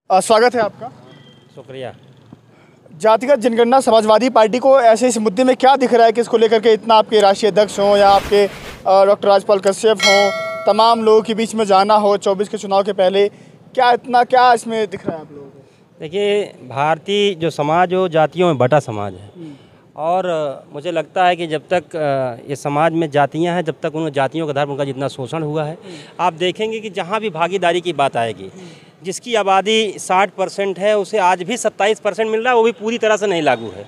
स्वागत है आपका। शुक्रिया। जातिगत जनगणना समाजवादी पार्टी को ऐसे इस मुद्दे में क्या दिख रहा है कि इसको लेकर के इतना आपके राष्ट्रीय अध्यक्ष हों या आपके डॉक्टर राजपाल कश्यप हों, तमाम लोगों के बीच में जाना हो 24 के चुनाव के पहले, क्या इसमें दिख रहा है आप लोगों को? देखिए, भारतीय जो समाज हो जातियों में बटा समाज है और मुझे लगता है कि जब तक ये समाज में जातियां हैं, जब तक उन जातियों का धर्म उनका जितना शोषण हुआ है, आप देखेंगे कि जहाँ भी भागीदारी की बात आएगी, जिसकी आबादी 60% है उसे आज भी 27% मिल रहा है, वो भी पूरी तरह से नहीं लागू है।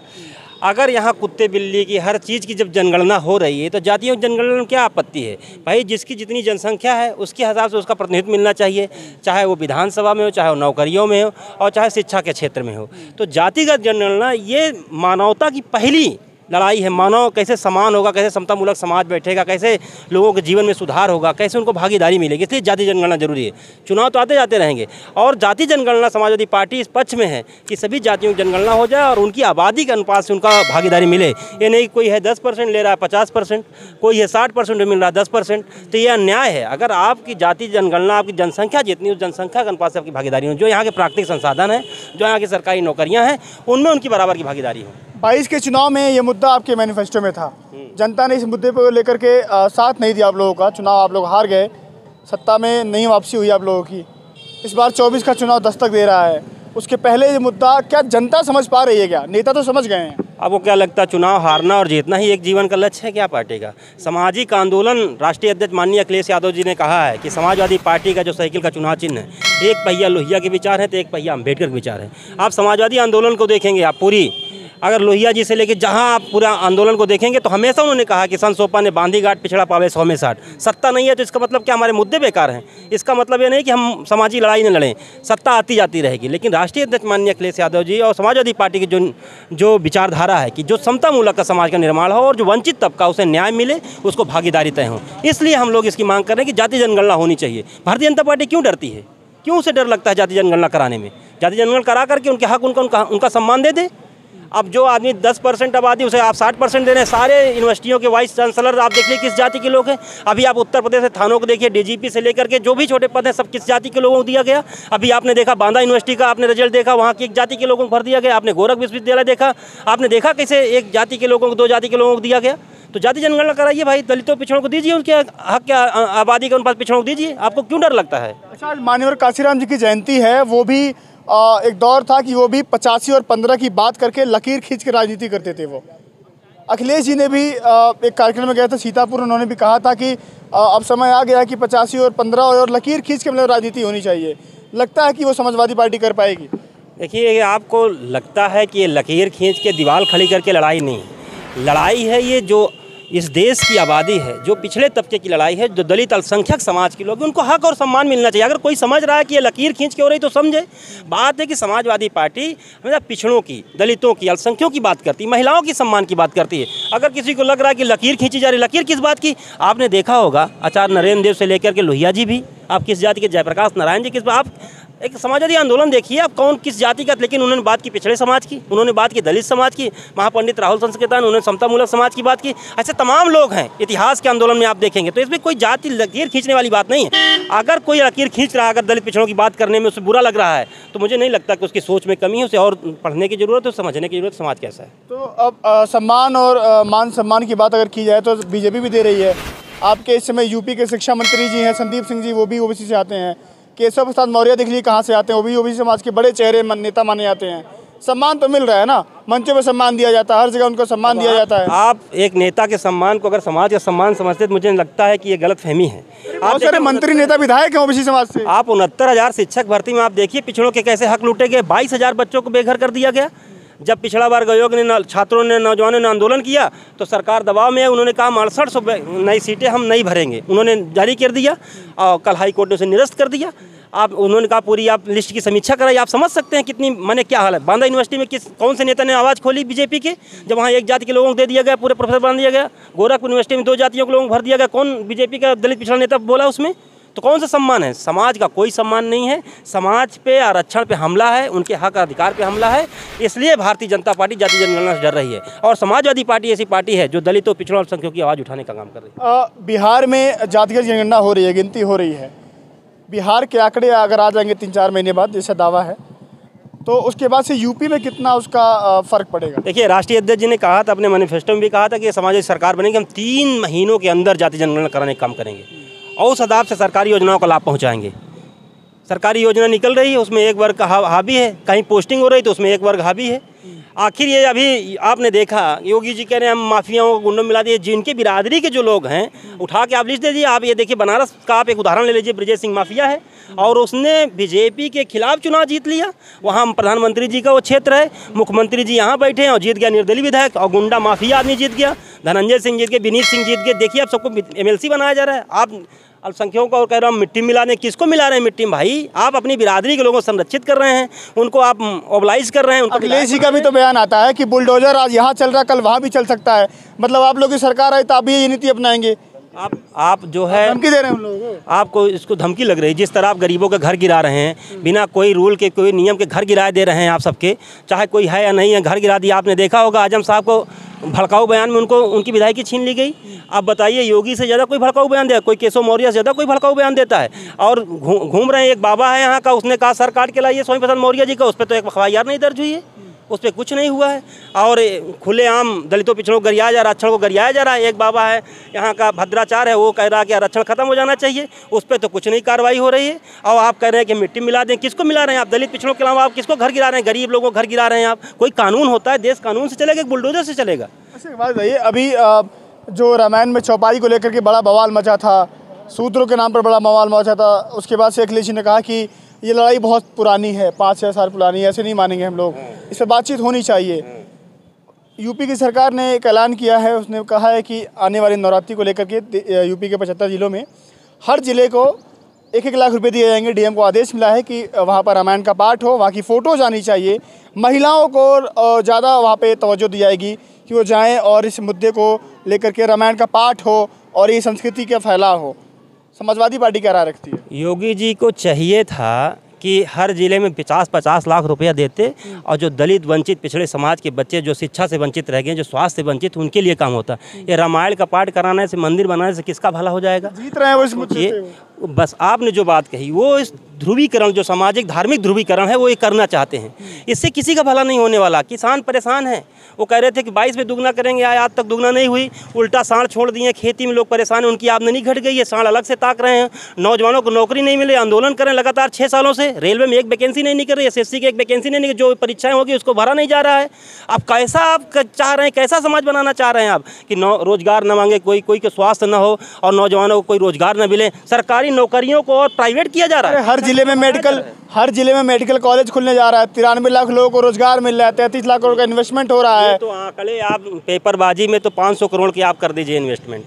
अगर यहाँ कुत्ते बिल्ली की हर चीज़ की जब जनगणना हो रही है तो जातियों की जनगणना में क्या आपत्ति है? भाई, जिसकी जितनी जनसंख्या है उसके हिसाब से उसका प्रतिनिधित्व मिलना चाहिए, चाहे वो विधानसभा में हो, चाहे वो नौकरियों में हो और चाहे शिक्षा के क्षेत्र में हो। तो जातिगत जनगणना ये मानवता की पहली लड़ाई है। मानव कैसे समान होगा, कैसे समतामूलक समाज बैठेगा, कैसे लोगों के जीवन में सुधार होगा, कैसे उनको भागीदारी मिलेगी, इसलिए जाति जनगणना जरूरी है। चुनाव तो आते जाते रहेंगे और जाति जनगणना समाजवादी पार्टी इस पक्ष में है कि सभी जातियों की जनगणना हो जाए और उनकी आबादी के अनुपात से उनका भागीदारी मिले। ये नहीं कोई है 10% ले रहा है 50%, कोई है 60% मिल रहा है 10%, तो ये अन्याय है। अगर आपकी जाति जनगणना आपकी जनसंख्या जितनी, उस जनसंख्या के अनुपात से आपकी भागीदारी हो, जो यहाँ के प्राकृतिक संसाधन है, जो यहाँ की सरकारी नौकरियाँ हैं, उनमें उनकी बराबर की भागीदारी हो। 22 के चुनाव में ये मुद्दा आपके मैनिफेस्टो में था। जनता ने इस मुद्दे को लेकर के साथ नहीं दिया आप लोगों का, चुनाव आप लोग हार गए, सत्ता में नहीं वापसी हुई आप लोगों की। इस बार 24 का चुनाव दस्तक दे रहा है, उसके पहले ये मुद्दा क्या जनता समझ पा रही है? क्या नेता तो समझ गए हैं? आपको क्या लगता है चुनाव हारना और जीतना ही एक जीवन का लक्ष्य है क्या पार्टी का? सामाजिक आंदोलन राष्ट्रीय अध्यक्ष माननीय अखिलेश यादव जी ने कहा है कि समाजवादी पार्टी का जो साइकिल का चुनाव चिन्ह है, एक पहिया लोहिया के विचार है तो एक पहिया अम्बेडकर के विचार है। आप समाजवादी आंदोलन को देखेंगे, आप पूरी अगर लोहिया जी से लेकर जहां आप पूरा आंदोलन को देखेंगे तो हमेशा उन्होंने कहा कि सन सोपा ने बांधी घाट पिछड़ा पावे 100 में 60। सत्ता नहीं है तो इसका मतलब क्या हमारे मुद्दे बेकार हैं? इसका मतलब ये नहीं कि हम समाजी लड़ाई न लड़ें, सत्ता आती जाती रहेगी। लेकिन राष्ट्रीय अध्यक्ष माननीय अखिलेश यादव जी और समाजवादी पार्टी की जो विचारधारा है कि जो समतामूलक का समाज का निर्माण हो और जो वंचित तबका उसे न्याय मिले, उसको भागीदारी तय हो, इसलिए हम लोग इसकी मांग कर रहे हैं कि जाति जनगणना होनी चाहिए। भारतीय जनता पार्टी क्यों डरती है? क्यों उसे डर लगता है जाति जनगणना कराने में? जाति जनगणना करा करके उनके हक उनका सम्मान दे दे। अब जो आदमी 10% आबादी उसे आप 60% दे रहे हैं। सारे यूनिवर्सिटियों के वाइस चांसलर आप देखिए किस जाति के लोग हैं। अभी आप उत्तर प्रदेश के थानों को देखिए, डीजीपी से लेकर के जो भी छोटे पद हैं सब किस जाति के लोगों को दिया गया। अभी आपने देखा बांदा यूनिवर्सिटी का आपने रिजल्ट देखा, वहाँ की एक जाति के लोगों को भर दिया गया। आपने गोरख विश्वविद्यालय देखा, आपने देखा कैसे एक जाति के लोगों को 2 जाति के लोगों को दिया गया। तो जाति जनगणना कराइए भाई, दलितों पिछड़ों को दीजिए, उनके हक क्या आबादी के अनुपात पिछड़ों को दीजिए। आपको क्यों डर लगता है? अच्छा, मान्यवर काशीराम जी की जयंती है, वो भी एक दौर था कि वो भी 85 और 15 की बात करके लकीर खींच के राजनीति करते थे। वो अखिलेश जी ने भी एक कार्यक्रम में गए थे सीतापुर, उन्होंने भी कहा था कि अब समय आ गया कि 85 और 15 और लकीर खींच के मतलब राजनीति होनी चाहिए। लगता है कि वो समाजवादी पार्टी कर पाएगी? देखिए, आपको लगता है कि ये लकीर खींच के दीवार खड़ी करके लड़ाई नहीं, लड़ाई है ये जो इस देश की आबादी है, जो पिछड़े तबके की लड़ाई है, जो दलित अल्पसंख्यक समाज के लोग, उनको हक और सम्मान मिलना चाहिए। अगर कोई समझ रहा है कि ये लकीर खींच के हो रही तो समझे। बात है कि समाजवादी पार्टी हमेशा पिछड़ों की, दलितों की, अल्पसंख्यकों की बात करती है, महिलाओं की सम्मान की बात करती है। अगर किसी को लग रहा है कि लकीर खींची जा रही, लकीर किस बात की? आपने देखा होगा आचार्य नरेंद्र देव से लेकर के लोहिया जी भी, आप किस जाति के, जयप्रकाश नारायण जी किस, आप एक समाजवादी आंदोलन देखिए, आप कौन किस जाति का, लेकिन उन्होंने बात की पिछड़े समाज की, उन्होंने बात की दलित समाज की। महापंडित राहुल संस्कृतान, उन्होंने समतामूलक समाज की बात की। ऐसे तमाम लोग हैं इतिहास के आंदोलन में आप देखेंगे। तो इसमें कोई जाति लकीर खींचने वाली बात नहीं है। अगर कोई लकीर खींच रहा है, अगर दलित पिछड़ों की बात करने में उसे बुरा लग रहा है, तो मुझे नहीं लगता कि उसकी सोच में कमी है, उसे और पढ़ने की जरूरत है, समझने की जरूरत समाज कैसा है। तो अब सम्मान और मान सम्मान की बात अगर की जाए तो बीजेपी भी दे रही है। आपके इस समय यूपी के शिक्षा मंत्री जी हैं संदीप सिंह जी, वो भी ओबीसी से आते हैं। केशव प्रसाद मौर्य देख लीजिए कहाँ से आते हैं, वो भी ओबीसी समाज के बड़े चेहरे नेता माने जाते हैं। सम्मान तो मिल रहा है ना, मंचों पे सम्मान दिया जाता है, हर जगह उनको सम्मान दिया जाता है। आप एक नेता के सम्मान को अगर समाज का सम्मान समझते तो मुझे लगता है कि ये गलतफहमी है। बहुत सारे मंत्री नेता विधायक हैं ओबीसी समाज से। आप 69,000 शिक्षक भर्ती में आप देखिए पिछड़ों के कैसे हक लूटे गए। 22,000 बच्चों को बेघर कर दिया गया। जब पिछड़ा वर्ग आयोग ने, छात्रों ने, नौजवानों ने आंदोलन किया तो सरकार दबाव में है, उन्होंने कहा 6800 नई सीटें हम नहीं भरेंगे, उन्होंने जारी कर दिया और कल हाई कोर्ट ने उसे निरस्त कर दिया। आप उन्होंने कहा पूरी आप लिस्ट की समीक्षा कराई। आप समझ सकते हैं कितनी माने क्या हाल है। बांदा यूनिवर्सिटी में कौन से नेता ने आवाज़ खोली बीजेपी के, जब वहाँ एक जाति के लोगों को दे दिया गया, पूरे प्रोफेसर बना दिया गया। गोरखपुर यूनिवर्सिटी में 2 जातियों के लोगों को भर दिया गया, कौन बीजेपी का दलित पिछड़ा नेता बोला उसमें? तो कौन सा सम्मान है? समाज का कोई सम्मान नहीं है। समाज पे आरक्षण पे हमला है, उनके हक अधिकार पे हमला है। इसलिए भारतीय जनता पार्टी जाति जनगणना से डर रही है और समाजवादी पार्टी ऐसी पार्टी है जो दलितों, पिछड़ों, अल्पसंख्यकों की आवाज़ उठाने का काम कर रही है। बिहार में जातिगत जनगणना हो रही है, गिनती हो रही है। बिहार के आंकड़े अगर आ जाएंगे 3-4 महीने बाद, जैसा दावा है, तो उसके बाद से यूपी में कितना उसका फ़र्क पड़ेगा? देखिए, राष्ट्रीय अध्यक्ष जी ने कहा था, अपने मैनिफेस्टो में भी कहा था कि समाजवादी सरकार बनेगी, हम 3 महीनों के अंदर जाति जनगणना कराने का काम करेंगे और उस आधार से सरकारी योजनाओं का लाभ पहुँचाएंगे। सरकारी योजना निकल रही है, उसमें एक वर्ग का हावी है, कहीं पोस्टिंग हो रही तो उसमें एक वर्ग हावी है। आखिर ये अभी आपने देखा, योगी जी कह रहे हैं हम माफियाओं को गुंडों में मिला दिए, जिनके बिरादरी के जो लोग हैं उठा के आप लिस्ट दे दिए। आप ये देखिए, बनारस का आप एक उदाहरण ले लीजिए, ब्रजेश सिंह माफिया है और उसने बीजेपी के खिलाफ चुनाव जीत लिया। वहाँ प्रधानमंत्री जी का वो क्षेत्र है, मुख्यमंत्री जी यहाँ बैठे हैं और जीत गया निर्दलीय विधायक, और गुंडा माफिया आदमी जीत गया। धनंजय सिंह जीत गए, विनीत सिंह जीत गए। देखिए, आप सबको MLC बनाया जा रहा है। आप अल्पसंख्यकों को कह रहे हैं मिट्टी मिला दें, किसको मिला रहे हैं मिट्टी में भाई? आप अपनी बिरादरी के लोगों को संरक्षित कर रहे हैं, उनको आप ओबलाइज कर रहे हैं। अखिलेश जी का भी तो बयान आता है कि बुलडोजर आज यहाँ चल रहा, कल वहाँ भी चल सकता है। मतलब आप लोग की सरकार आई तो आप भी ये नीति अपनाएंगे? आप जो है धमकी दे रहे हैं उन लोगों को। आपको इसको धमकी लग रही है। जिस तरह आप गरीबों के घर गिरा रहे हैं, बिना कोई रूल के, कोई नियम के घर गिरा दे रहे हैं आप सबके, चाहे कोई है या नहीं है, घर गिरा दिया। आपने देखा होगा आजम साहब को भड़काऊ बयान में उनको उनकी विधायकी छीन ली गई। आप बताइए, योगी से ज़्यादा कोई भड़काऊ बयान देता, कोई केशव मौर्य से ज़्यादा कोई भड़काऊ बयान देता है? और घूम रहे हैं। एक बाबा है यहाँ का, उसने कहा सर काट के लाइए स्वामी प्रसाद मौर्य जी का, उस पर तो एक FIR नहीं दर्ज हुई है, उस पर कुछ नहीं हुआ है। और खुलेआम दलितों पिछड़ों को गरियाया जा रहा, आरक्षण को गरियाया जा रहा है। एक बाबा है यहाँ का, भद्राचार्य है, वो कह रहा है कि आरक्षण खत्म हो जाना चाहिए, उस पर तो कुछ नहीं कार्रवाई हो रही है। और आप कह रहे हैं कि मिट्टी मिला दें, किसको मिला रहे हैं आप? दलित पिछड़ों के अलावा आप किसको घर गिरा रहे हैं? गरीब लोगों को घर गिरा रहे हैं आप। कोई कानून होता है, देश कानून से चलेगा, बुलडोजर से चलेगा? अच्छा, बात बताइए, अभी जो रामायण में चौपाई को लेकर के बड़ा बवाल मचा था, सूत्रों के नाम पर बड़ा बवाल मचा था, उसके बाद से अखिलेश जी ने कहा कि ये लड़ाई बहुत पुरानी है, 5-6 साल पुरानी है, ऐसे नहीं मानेंगे हम लोग, इस पर बातचीत होनी चाहिए। यूपी की सरकार ने एक ऐलान किया है, उसने कहा है कि आने वाले नवरात्रि को लेकर के यूपी के 75 ज़िलों में हर ज़िले को 1-1 लाख रुपए दिए जाएंगे। DM को आदेश मिला है कि वहाँ पर रामायण का पाठ हो, वहाँ की फ़ोटोज़ आनी चाहिए, महिलाओं को ज़्यादा वहाँ पे तवज्जो दी जाएगी कि वो जाएँ और इस मुद्दे को लेकर के रामायण का पाठ हो और ये संस्कृति का फैलाव हो। समाजवादी पार्टी क्या राय रखती है? योगी जी को चाहिए था कि हर ज़िले में 50-50 लाख रुपया देते और जो दलित वंचित पिछड़े समाज के बच्चे जो शिक्षा से वंचित रह गए, जो स्वास्थ्य से वंचित, उनके लिए काम होता। ये रामायण का पाठ कराने से, मंदिर बनाने से किसका भला हो जाएगा? जीत रहे हैं वो इस मुद्दे से। बस आपने जो बात कही, वो इस ध्रुवीकरण, जो सामाजिक धार्मिक ध्रुवीकरण है, वो ये करना चाहते हैं। इससे किसी का भला नहीं होने वाला। किसान परेशान है, वो कह रहे थे कि 22 में दुगना करेंगे, आज तक दुगना नहीं हुई, उल्टा सांड छोड़ दिए, खेती में लोग परेशान हैं, उनकी आमदनी घट गई है, सांड अलग से ताक रहे हैं, नौजवानों को नौकरी नहीं मिले, आंदोलन करें लगातार 6 सालों से, रेलवे में एक वैकेंसी नहीं निकल रही, SSC की एक वैकेंसी नहीं निकल, जो परीक्षाएं होगी उसको भरा नहीं जा रहा है। अब कैसा आप चाह रहे हैं, कैसा समाज बनाना चाह रहे हैं आप कि रोजगार न मांगे कोई, कोई के स्वास्थ्य न हो और नौजवानों को कोई रोजगार न मिले, सरकारी नौकरियों को और प्राइवेट किया जा रहा है। हर जिले में मेडिकल कॉलेज खुलने जा रहा है, 93 लाख लोगों को रोजगार मिल रहा है, 33 लाख करोड़ का इन्वेस्टमेंट हो रहा है। तो आंकड़े आप पेपरबाजी में तो 500 करोड़ की आप कर दीजिए इन्वेस्टमेंट,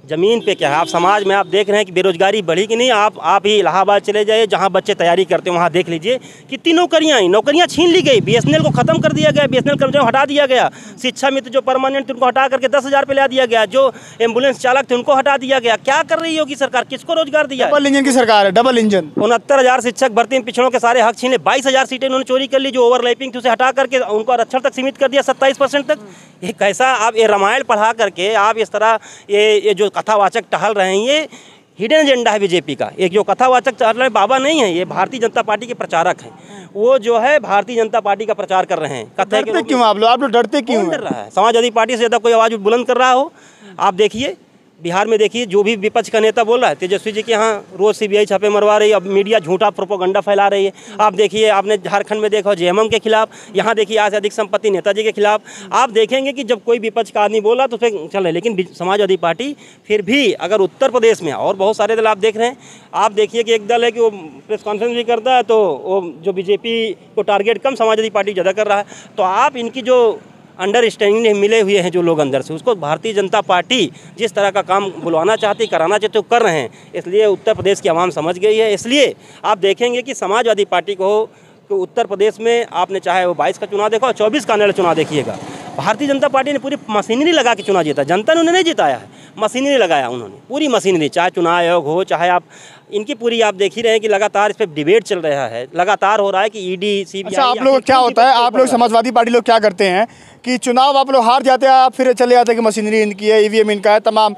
ज़मीन पे क्या है? आप समाज में आप देख रहे हैं कि बेरोजगारी बढ़ी कि नहीं? आप ही इलाहाबाद चले जाइए, जहां बच्चे तैयारी करते हैं, वहां देख लीजिए कितनी नौकरियां छीन ली गई। BSNL को खत्म कर दिया गया, BSNL कर्मचारियों को हटा दिया गया, शिक्षा मित्र जो परमानेंट थे उनको हटा करके 10,000 पे ला दिया गया, जो एम्बुलेंस चालक थे उनको हटा दिया गया। क्या कर रही होगी सरकार? किसको रोजगार दिया? डबल इंजन की सरकार है, डबल इंजन। 69,000 शिक्षक भर्ती में पिछड़ों के सारे हक छीने, 22,000 सीटें उन्होंने चोरी कर ली, जो ओवरलैपिंग थी उसे हटा करके उनको आरक्षण तक सीमित कर दिया, 27% तक। ये कैसा आप ये रामायण पढ़ा करके आप इस तरह ये जो कथावाचक टहल रहे हैं, ये हिडन एजेंडा है बीजेपी का। एक जो कथावाचक टहल रहे बाबा नहीं है, ये भारतीय जनता पार्टी के प्रचारक हैं। वो जो है भारतीय जनता पार्टी का प्रचार कर रहे हैं। डरते क्यों आप लोग डरते क्यों? डर रहा है समाजवादी पार्टी से ज़्यादा कोई आवाज़ बुलंद कर रहा हो? आप देखिए बिहार में, देखिए जो भी विपक्ष का नेता बोल रहा है, तेजस्वी जी के यहाँ रोज़ CBI छापे मरवा रही है, अब मीडिया झूठा प्रोपोगंडा फैला रही है। आप देखिए, आपने झारखंड में देखा JMM के खिलाफ, यहाँ देखिए आज अधिक संपत्ति नेताजी के खिलाफ। आप देखेंगे कि जब कोई विपक्ष का आदमी बोला तो उस पर चल रहे, लेकिन समाजवादी पार्टी फिर भी, अगर उत्तर प्रदेश में और बहुत सारे दल आप देख रहे हैं, आप देखिए कि एक दल है कि वो प्रेस कॉन्फ्रेंस भी करता है, तो वो जो बीजेपी को टारगेट कम समाजवादी पार्टी ज़्यादा कर रहा है। तो आप इनकी जो अंडरस्टैंडिंग मिले हुए हैं जो लोग अंदर से, उसको भारतीय जनता पार्टी जिस तरह का काम बुलवाना चाहती, कराना चाहती, तो कर रहे हैं। इसलिए उत्तर प्रदेश की आवाम समझ गई है। इसलिए आप देखेंगे कि समाजवादी पार्टी को तो उत्तर प्रदेश में आपने चाहे वो 22 का चुनाव देखा और 24 का आने वाला चुनाव देखिएगा, भारतीय जनता पार्टी ने पूरी मशीनरी लगा के चुनाव जीता। जनता ने उन्हें नहीं जिताया है, मशीनरी लगाया उन्होंने, पूरी मशीनरी। चाहे चुनाव आयोग हो, चाहे आप इनकी पूरी आप देख ही रहे हैं कि लगातार इस पर डिबेट चल रहा है, लगातार हो रहा है कि ED CBI। अच्छा, आप लोग क्या होता है, आप लोग समाजवादी पार्टी लोग क्या करते हैं कि चुनाव आप लोग हार जाते हैं, आप फिर चले जाते हैं कि मशीनरी इनकी है, EVM इनका है, तमाम।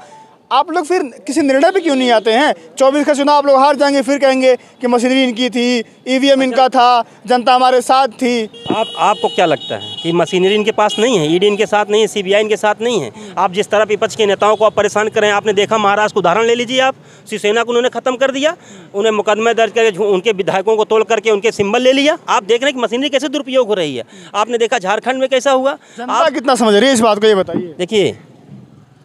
आप लोग फिर किसी निर्णय पे क्यों नहीं आते हैं? 24 का चुनाव आप लोग हार जाएंगे, फिर कहेंगे कि मशीनरी इनकी थी, ईवीएम इनका था, जनता हमारे साथ थी। आपको क्या लगता है कि मशीनरी इनके पास नहीं है, ईडी इनके साथ नहीं है, सीबीआई इनके साथ नहीं है? आप जिस तरह विपक्ष के नेताओं को आप परेशान करें, आपने देखा महाराष्ट्र का उदाहरण ले लीजिए आप, शिवसेना को उन्होंने खत्म कर दिया, उन्हें मुकदमे दर्ज करके उनके विधायकों को तोड़ करके उनके सिंबल ले लिया। आप देख रहे हैं कि मशीनरी कैसे दुरुपयोग हो रही है। आपने देखा झारखंड में कैसा हुआ। जनता कितना समझ रही है इस बात को, ये बताइए। देखिए,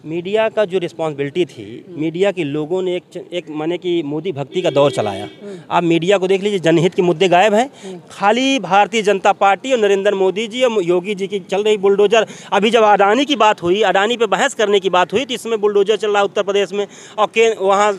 मीडिया का जो रिस्पॉन्सिबिलिटी थी, मीडिया के लोगों ने एक माने कि मोदी भक्ति का दौर चलाया। आप मीडिया को देख लीजिए, जनहित के मुद्दे गायब हैं, खाली भारतीय जनता पार्टी और नरेंद्र मोदी जी और योगी जी की चल रही बुलडोजर। अभी जब अडानी की बात हुई, अडानी पे बहस करने की बात हुई, तो इसमें बुलडोजर चल रहा है उत्तर प्रदेश में, और वहाँ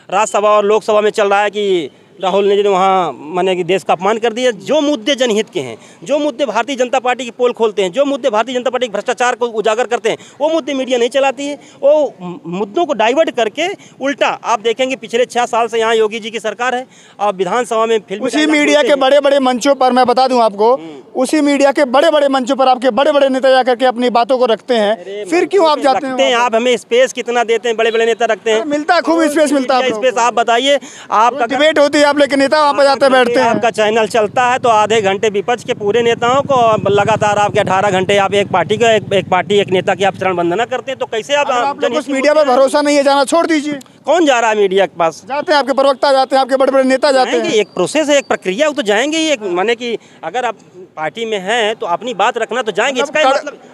राज्यसभा और लोकसभा में चल रहा है कि राहुल ने जो वहाँ माने कि देश का अपमान कर दिया। जो मुद्दे जनहित के हैं, जो मुद्दे भारतीय जनता पार्टी की पोल खोलते हैं, जो मुद्दे भारतीय जनता पार्टी के भ्रष्टाचार को उजागर करते हैं, वो मुद्दे मीडिया नहीं चलाती है। वो मुद्दों को डाइवर्ट करके उल्टा आप देखेंगे पिछले 6 साल से यहाँ योगी जी की सरकार है, और विधानसभा में फिल्म उसी मीडिया के बड़े बड़े मंचों पर, मैं बता दूं आपको, उसी मीडिया के बड़े बड़े मंचों पर आपके बड़े बड़े नेता जाकर के अपनी बातों को रखते हैं। फिर क्यों आप जाते हैं? आप हमें स्पेस कितना देते हैं? बड़े बड़े नेता रखते हैं, मिलता है, खूब स्पेस मिलता है। स्पेस आप बताइए, आपका डिबेट होती है, आप लेकिन नेता वहाँ पर जाते बैठते हैं। आपका चैनल चलता है तो आधे घंटे विपक्ष के पूरे नेताओं को, लगातार आपके 18 घंटे आप एक पार्टी का एक नेता की आप चरण वंदना करते हैं, तो कैसे आप लोग उस मीडिया पर भरोसा नहीं है, जाना छोड़ दीजिए। कौन जा रहा है मीडिया के पास? जाते हैं, आपके प्रवक्ता जाते हैं, आपके बड़े बड़े नेता जाते हैं। एक प्रोसेस है, एक प्रक्रिया, वो तो जाएंगे ही। एक माने कि अगर आप पार्टी में हैं तो अपनी बात रखना तो जाएंगे। इसका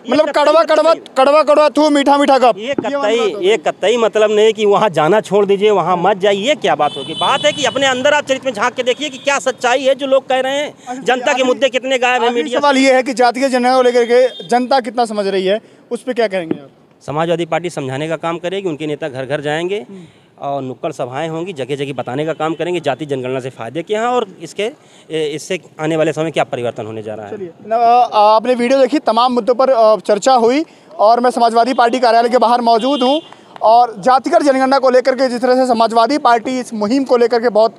मतलब कड़वा थू मीठा मीठा कप, ये कतई मतलब नहीं कि वहाँ जाना छोड़ दीजिए, वहाँ मत जाइए। क्या बात होगी? बात है कि अपने अंदर आप चरित्र में झांक के देखिए कि क्या सच्चाई है जो लोग कह रहे हैं। जनता के मुद्दे कितने गायब है मीडिया। सवाल ये है कि जातीय जनगणना को लेकर के जनता कितना समझ रही है, उस पर क्या कहेंगे आप? समाजवादी पार्टी समझाने का काम करेगी, उनके नेता घर घर जाएंगे और नुक्कड़ सभाएं होंगी, जगह जगह बताने का काम करेंगे जाति जनगणना से फायदे क्या हैं और इससे आने वाले समय क्या परिवर्तन होने जा रहा है। आपने वीडियो देखी, तमाम मुद्दों पर चर्चा हुई और मैं समाजवादी पार्टी कार्यालय के बाहर मौजूद हूँ और जातिगत जनगणना को लेकर के जिस तरह से समाजवादी पार्टी इस मुहिम को लेकर के बहुत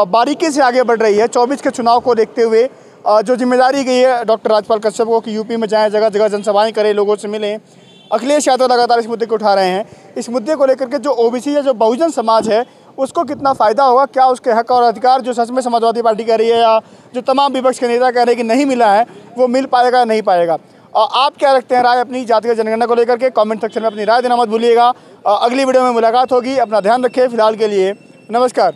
बारीकी से आगे बढ़ रही है, 24 के चुनाव को देखते हुए जो जिम्मेदारी गई है डॉक्टर राजपाल कश्यप को कि यूपी में जाएँ, जगह जगह जनसभाएँ करें, लोगों से मिलें। अखिलेश यादव लगातार इस मुद्दे को उठा रहे हैं। इस मुद्दे को लेकर के जो ओबीसी या जो बहुजन समाज है उसको कितना फ़ायदा होगा, क्या उसके हक और अधिकार जो सच में समाजवादी पार्टी कह रही है या जो तमाम विपक्ष के नेता कह रहे हैं कि नहीं मिला है, वो मिल पाएगा या नहीं पाएगा? आप क्या रखते हैं राय अपनी जातिगत जनगणना को लेकर के? कमेंट सेक्शन में अपनी राय देना मत भूलिएगा। अगली वीडियो में मुलाकात होगी, अपना ध्यान रखें। फिलहाल के लिए नमस्कार।